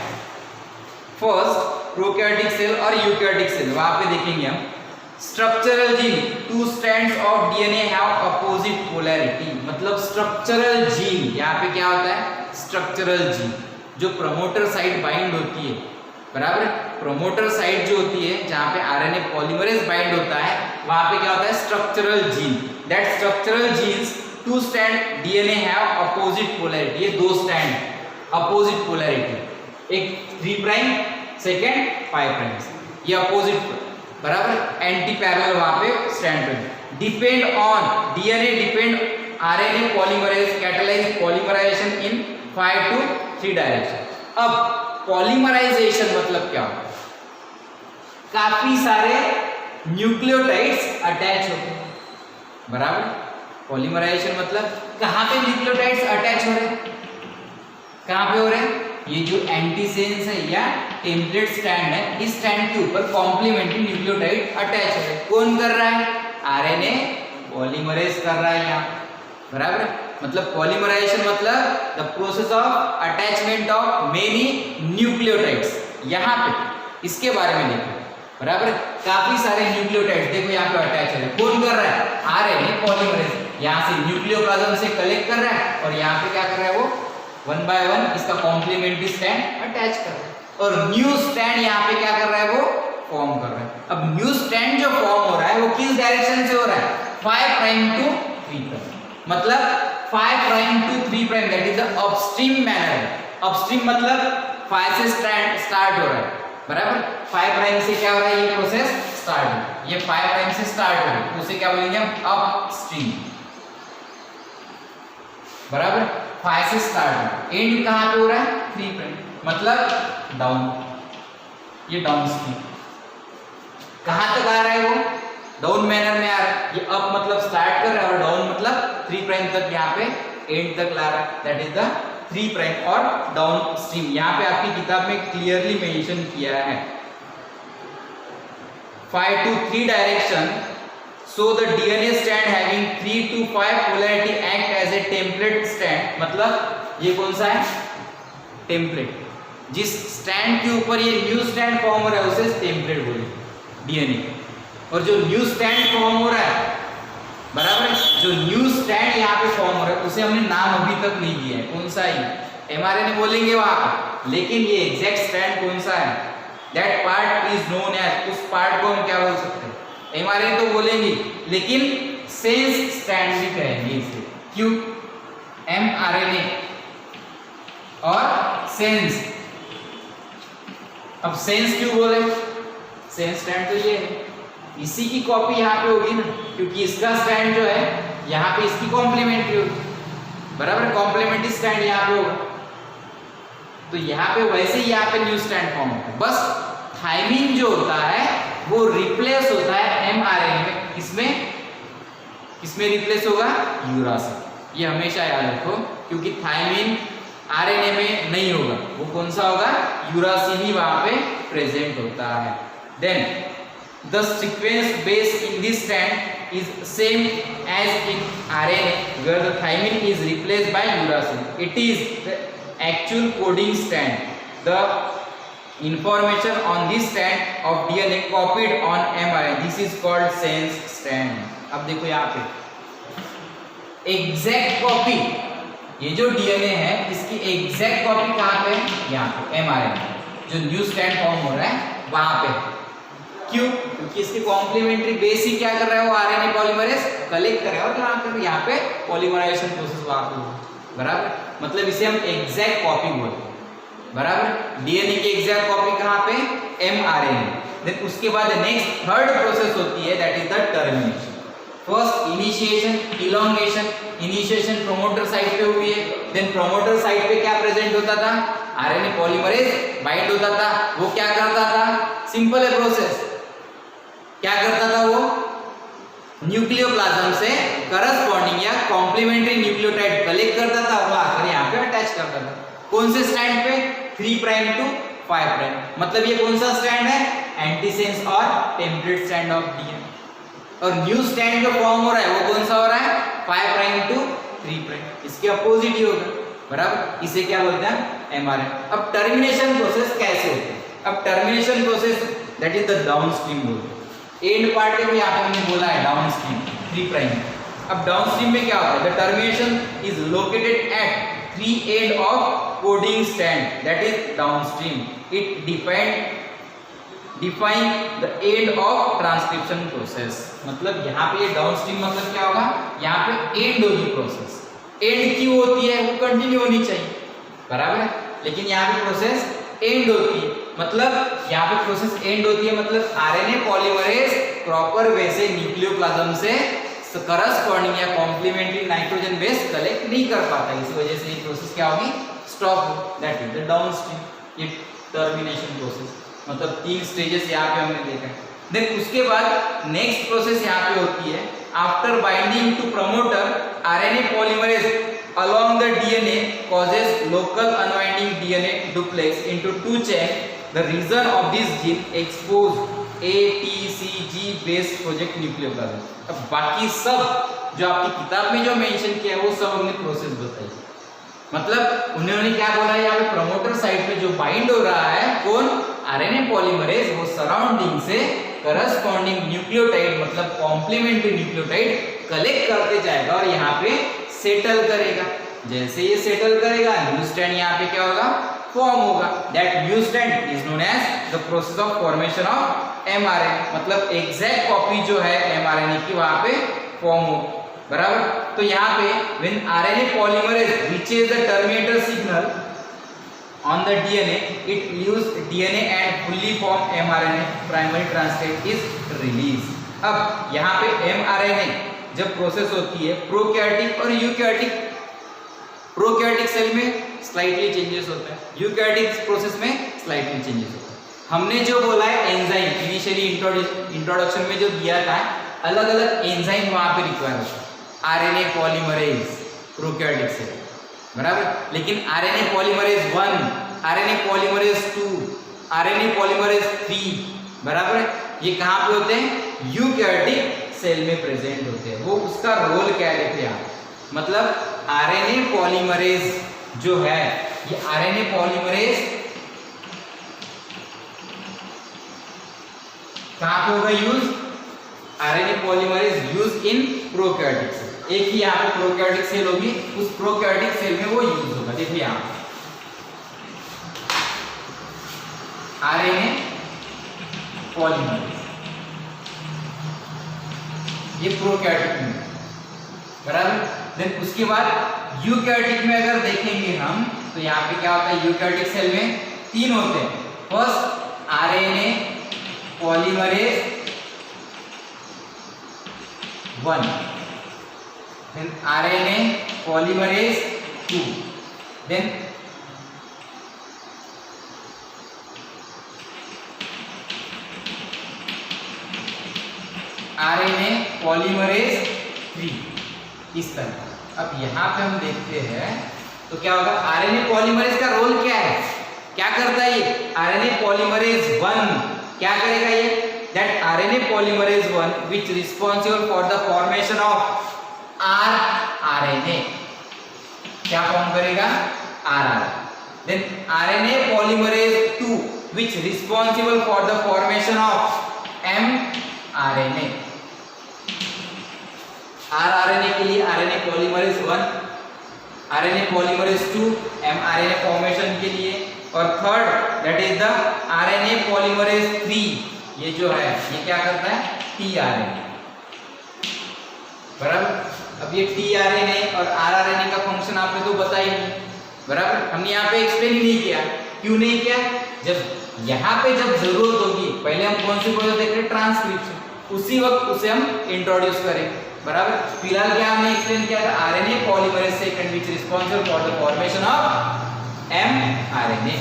फर्स्ट प्रोकैरियोटिक सेल और यूकैरियोटिक सेल, वहां पे देखेंगे हम structural gene, 2 strands of DNA have opposite polarity, मतलब स्ट्रक्चरल जीन, यहाँ पे क्या होता है स्ट्रक्चरल जीन जो प्रमोटर साइट बाइंड होती है, बराबर। प्रमोटर साइट जो होती है जहाँ पे आरएनए पॉलीमरेज बाइंड होता है, वहां पे क्या होता है structural gene. That structural genes 2 strand DNA have opposite polarity, ये 2 स्ट्रैंड अपोजिट पोलैरिटी, एक 3 प्राइम सेकेंड 5 प्राइम, ये अपोजिट, बराबर, एंटी पैरेलल वहां पे स्टैंड पे। Depend on DNA depend RNA polymerase catalyse polymerisation in 5 to 3 direction. अब polymerisation मतलब क्या होता है, काफी सारे न्यूक्लियोटाइड्स अटैच होते हैं, बराबर। पॉलीमराइजेशन मतलब कहाँ पे न्यूक्लियोटाइड्स अटैच हो रहे हैं, कहाँ पे हो रहे हैं, ये जो एंटीसेंस है या टेम्पलेट स्टैंड है, इस स्टैंड के ऊपर कॉम्प्लीमेंट्री न्यूक्लियोटाइड अटैच है। कौन कर रहा है, आरएनए पॉलीमरेज कर रहा है यहाँ, बराबर। मतलब पॉलीमराइजेशन मतलब the process of attachment of many nucleotides, यहाँ पे इसके बारे में देखो, बराबर। काफी सारे न्यूक्लियोटाइड्स देखो यहाँ पे अटैच है, कौन कर रहा है, आरएनए पॉलीमरेज, यहाँ से न्यूक्लियोप्लाज्म से कलेक्ट कर रहा है और यहाँ पे क्या कर रहा है वो 1 by 1 इसका कॉम्प्लीमेंट्री स्टैंड अटैच कर रहा है, और न्यू स्टैंड यहाँ पे क्या कर रहा है वो फॉर्म कर रहा है। अब न्यू स्टैंड जो फॉर्म हो रहा है वो किस डायरेक्शन से हो रहा है, 5 प्राइम टू 3 प्राइम, मतलब 5 prime to 3 prime, that is the upstream manner. Upstream मतलब 5 से स्टार्ट हो रहा है, बराबर। 5 प्राइम से क्या हो रहा है, ये प्रोसेस स्टार्ट, ये 5 प्राइम से स्टार्ट हो रहा है, उसे क्या बोलेंगे हम अपस्ट्रीम, बराबर। 5 से स्टार्ट, एंड कहाँ पे हो रहा है 3 प्राइम, मतलब डाउन, ये डाउन स्ट्रीम। कहाँ तक आ रहा है वो, डाउन मैनर में आ रहा है, ये अप मतलब स्टार्ट कर रहा है और डाउन मतलब 3 प्राइम तक यहाँ पे एंड तक ला रहा है, दैट इज द 3 प्राइम और डाउन स्ट्रीम। यहाँ पे आपकी किताब में क्लियरली मेंशन किया है 5 to 3 direction, so the DNA strand having 3 to 5 polarity act as a template strand, मतलब ये कौन सा है टेम्पलेट, जिस स्टैंड के ऊपर ये न्यू स्टैंड फॉर्म हो रहा है उसे टेम्पलेट बोलेंगे डीएनए। और जो न्यू स्टैंड फॉर्म हो रहा है, बराबर, जो न्यू स्टैंड यहाँ पे फॉर्म हो रहा है उसे हमने नाम अभी तक नहीं दिया है, कौन सा है, एमआरएनए बोलेंगे वहां पर, लेकिन ये एग्जैक्ट स्टैंड कौन सा है, that part is known as, उस पार्ट को हम क्या बोल सकते हैं, एमआरएनए तो बोलेंगे लेकिन सेंस स्टैंड भी कहेंगे इसे, क्यों, एमआरएनए और सेंस। अब सेंस क्यों बोले, सेंस स्टैंड तो ये है, इसी की कॉपी यहाँ पे होगी ना, क्योंकि इसका स्टैंड जो है यहाँ पे इसकी कॉम्प्लीमेंट्री होगी, बराबर, कॉम्प्लीमेंट्री स्टैंड यहाँ पे होगा, तो यहाँ पे वैसे ही यहाँ पे न्यू स्टैंड फॉर्म होता है। बस थायमिन जो होता है वो रिप्लेस होता है एमआरएनए में, किसमें रिप्लेस होगा, यूरासिल। ये हमेशा याद रखो, क्योंकि थायमिन आरएनए में नहीं होगा, वो कौन सा होगा, यूरासिल ही वहां पे प्रेजेंट होता है। Then the sequence base in this stand is same as in RNA where the thymine is replaced by uracil, it is the actual coding stand, the information on this strand of DNA copied on mRNA, this is called sense strand। अब देखो यहाँ पे exact copy, ये जो DNA है इसकी exact copy कहाँ पे है, यहाँ पे एमआरएनए, जो न्यू स्ट्रैंड फॉर्म हो रहा है वहां पे। क्यों, क्योंकि इसकी कॉम्प्लीमेंट्री बेस ही क्या कर रहा है, वो आरएनए पॉलीमरेज कलेक्ट कर रहा है और यहाँ पे पॉलीमराइजेशन प्रोसेस वहां पे, बराबर, मतलब इसे हम एग्जैक्ट कॉपी बोलते हैं, बराबर। डीएनए की एग्जैक्ट कॉपी कहाँ पे, एमआरएनए। देन उसके बाद नेक्स्ट थर्ड प्रोसेस होती है, that is the termination. First initiation, elongation, initiation promoter site पे हुई है, देन प्रोमोटर साइट पे क्या प्रेजेंट होता था, आरएनए पॉलीमरेज बाइंड होता था, वो क्या करता था, सिंपल है प्रोसेस, क्या करता था वो, न्यूक्लियोप्लाज्म से करस्पॉन्डिंग या कॉम्प्लीमेंट्री न्यूक्लियोटाइड कलेक्ट करता था और आकर यहाँ पे अटैच करता था, कौन से स्टैंड पे, 3 प्राइम टू 5 प्राइम, मतलब ये कौन सा स्टैंड है, एंटीसेंस और टेम्पलेट स्टैंड ऑफ डीएनए। और न्यू स्टैंड जो फॉर्म हो रहा है वो कौन सा हो रहा है, 5 प्राइम टू 3 प्राइम, इसके अपोजिट ही होगा, बराबर। इसे क्या बोलते हैं, एमआरएन। अब टर्मिनेशन प्रोसेस कैसे होते हैं, अब termination process that is the downstream बोलते हैं। एंड पार्ट को यहाँ पे हमने बोला है डाउनस्ट्रीम 3 प्राइम। अब डाउनस्ट्रीम में क्या होता है, the termination is located at 3 end of coding stand that is downstream. It define the end of transcription process. मतलब यहाँ पे ये डाउनस्ट्रीम मतलब क्या होगा, यहाँ पे एंड होगी प्रोसेस। एंड क्यों होती है, वो कंटिन्यू होनी चाहिए, बराबर है, लेकिन यहाँ पे प्रोसेस एंड होती है, मतलब यहाँ पे प्रोसेस एंड होती है, मतलब आरएनए पॉलीमरेज प्रॉपर वे से न्यूक्लियोप्लाज्म से करस्पॉन्डिंग या कॉम्प्लीमेंट्री नाइट्रोजन बेस कलेक्ट नहीं कर पाता, इस वजह से ये प्रोसेस क्या होगी, stop. That is the downstream. ये टर्मिनेशन प्रोसेस, मतलब 3 स्टेजेस यहाँ पे हमने देखा है। देन उसके बाद नेक्स्ट प्रोसेस यहाँ पे होती है, after binding to promoter RNA polymerase along the DNA causes local unwinding DNA duplex into 2 chain. The region of this gene expose A, T, C, G base project nucleoplasm. अब बाकी सब जो आपकी किताब में जो मेंशन किया है वो सब हमने प्रोसेस बताई। मतलब उन्होंने क्या बोला है, यहाँ पे प्रमोटर साइड पे जो बाइंड हो रहा है कौन, आरएनए पॉलीमरेज, वो सराउंडिंग से करस्पॉन्डिंग न्यूक्लियोटाइड मतलब कॉम्प्लीमेंट्री न्यूक्लियोटाइड कलेक्ट करते जाएगा और यहाँ पे सेटल करेगा। जैसे ये सेटल करेगा न्यू स्ट्रैंड यहाँ पे क्या होगा, फॉर्म होगा। That new strand is known as the process of formation of mRNA, मतलब एग्जैक्ट कॉपी जो है एमआरएनए की वहां पे फॉर्म हो, बराबर। तो यहाँ पे when RNA polymerase reaches the terminator signal on the DNA, it leaves DNA and fully formed mRNA primary transcript is released. अब यहाँ पे mRNA जब प्रोसेस होती है प्रोकैरियोटिक और यूकैरियोटिक, प्रोकैरियोटिक सेल में स्लाइटली चेंजेस होता है, यूकैरियोटिक प्रोसेस में स्लाइटली चेंजेस होता है। हमने जो बोला है एंजाइम इनिशियली इंट्रोडक्शन में जो दिया था, अलग अलग एंजाइम वहाँ पे रिक्वायर होता है। आरएनए पॉलीमरेज प्रोकैरियोटिक सेल, बराबर, लेकिन RNA polymerase 1, RNA polymerase 2, RNA polymerase 3, बराबर, ये कहाँ पे होते हैं, यूकैरियोटिक सेल में प्रेजेंट होते हैं। वो उसका रोल क्या है देखिए आप, मतलब आरएनए पॉलीमरेज जो है, ये आरएनए पॉलीमरेज कहाँ पे होगा use, RNA polymerase use in prokaryotic cell. एक ही यहाँ पे प्रोकैरियोटिक सेल होगी, उस प्रोकैरियोटिक सेल में वो यूज होगा। देखिए यहाँ आरएनए पॉलीमरेज, ये प्रोकैरियोटिक में, बराबर। देन उसके बाद यूकैरियोटिक में अगर देखेंगे हम तो यहाँ पे क्या होता है, यूकैरियोटिक सेल में 3 होते हैं। First RNA polymerase 1, then RNA polymerase 2, then RNA polymerase 3, इस तरह। अब यहाँ पे हम देखते हैं तो क्या होगा, RNA polymerase का रोल क्या है, क्या करता है ये, RNA polymerase 1 क्या करेगा ये, that RNA polymerase 1 which responsible for the formation of rRNA, क्या फॉर्म करेगा, rRNA। then RNA polymerase 2 which responsible for the formation of mRNA, rRNA के लिए RNA polymerase 1, RNA polymerase 2 mRNA formation के लिए, और third that is the RNA polymerase 3, ये जो है ये क्या करता है, tRNA, बराबर। अब ये tRNA और rRNA का फंक्शन आपने तो बताया ही, बराबर, हमने यहाँ पे एक्सप्लेन ही नहीं किया। क्यों नहीं किया, जब यहाँ पे जब जरूरत होगी, पहले हम कौन सी प्रोसेस देख रहे हैं, ट्रांसक्रिप्शन, उसी वक्त उसे हम इंट्रोड्यूस करें, बराबर। फिलहाल क्या हमने एक्सप्लेन किया था, RNA polymerase second which responsible for the formation of mRNA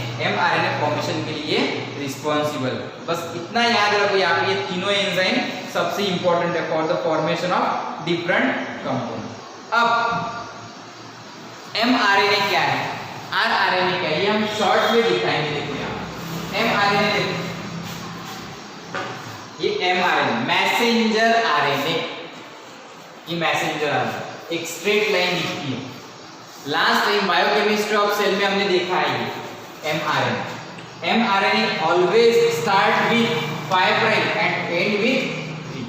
formation के लिए रिस्पॉन्सिबल। बस इतना याद रखो, यहाँ पे ये तीनों एंजाइम सबसे इंपॉर्टेंट है for the formation of different component. अब mRNA क्या है, rRNA क्या है, ये हम शॉर्ट में दिखाएंगे। देखो यहाँ mRNA, मैसेंजर आरएनए, ये मैसेंजर आरएनए एक स्ट्रेट लाइन दिखती है। Last time biochemistry of cell में हमने देखा है ये mRNA always start with 5 prime and end with 3,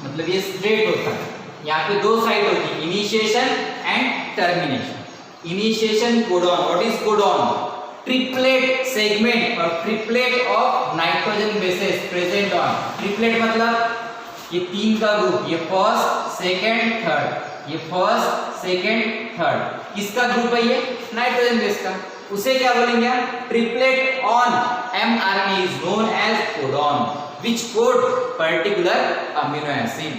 मतलब ये स्ट्रेट होता है। यहाँ पे दो साइड होती है, initiation and termination. Initiation codon, what is codon? Triplet segment और triplet of nitrogen bases present on. Triplet मतलब ये तीन का ग्रुप, ये फर्स्ट सेकंड थर्ड, ये फर्स्ट सेकंड थर्ड, किसका ग्रुप है ये? नाइट्रोजन बेस का। उसे क्या बोलेंगे? Triplet on mRNA is known as codon which code particular amino acid.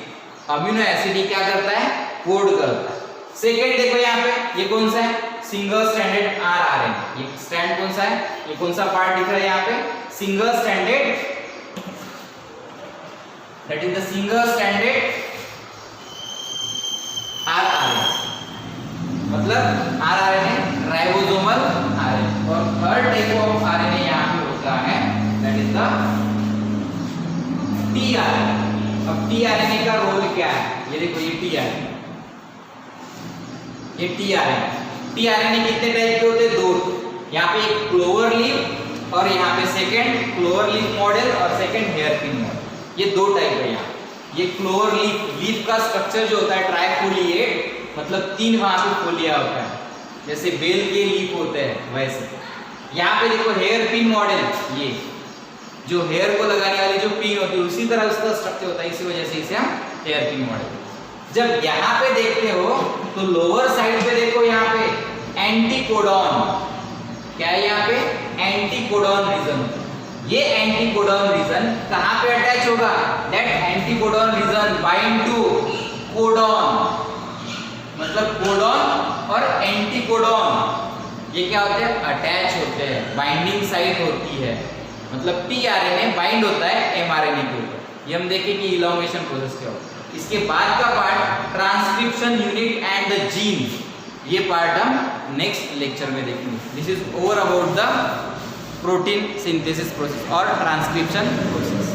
Amino acid ही क्या करता है? कोड करता है। सेकंड देखो यहाँ पे, ये कौन सा है? Single stranded rRNA। ये स्ट्रैंड कौन सा है? ये कौन सा पार्ट दिख रहा है यहाँ पे? Single stranded, that is the single stranded rRNA, मतलब rRNA राइबोसोमल RNA। और थर्ड टाइप ऑफ RNA यहाँ पे होता है, that is the tRNA। अब tRNA का रोल क्या है? ये देखो, ये tRNA, ये tRNA कितने टाइप के होते हैं? दो। यहाँ पे एक क्लोवर लीफ और यहाँ पे सेकंड क्लोवर लीफ मॉडल और सेकंड हेयर पिन मॉडल, ये दो टाइप है यहाँ। ये क्लोवर लीफ का स्ट्रक्चर जो होता है ट्राइफोलिएट, मतलब तीन वहां पे फोलिया होता है, जैसे बेल के लीफ होते हैं वैसे। यहाँ पे देखो हेयर पिन मॉडल, ये जो हेयर को लगाने वाली जो पिन होती है उसी तरह उसका स्ट्रक्चर होता है, इसी वजह से इसे हम हेयर पिन मॉडल। जब यहाँ पे देखते हो तो लोअर साइड पे देखो, यहाँ पे एंटीकोडॉन, क्या है यहाँ पे? Anticodon region. ये एंटीकोडॉन रीजन कहां पे अटैच होगा? That anticodon region bind to codon, मतलब कोडॉन और एंटीकोडॉन ये क्या होते हैं? अटैच होते हैं, बाइंडिंग साइट होती है, मतलब tRNA बाइंड होता है mRNA के ऊपर। ये हम देखें कि इलॉन्गेशन प्रोसेस क्या होता है। इसके बाद का part transcription unit and the gene, ये पार्ट हम नेक्स्ट लेक्चर में देखेंगे। This is over about the protein synthesis process और ट्रांसक्रिप्शन प्रोसेस।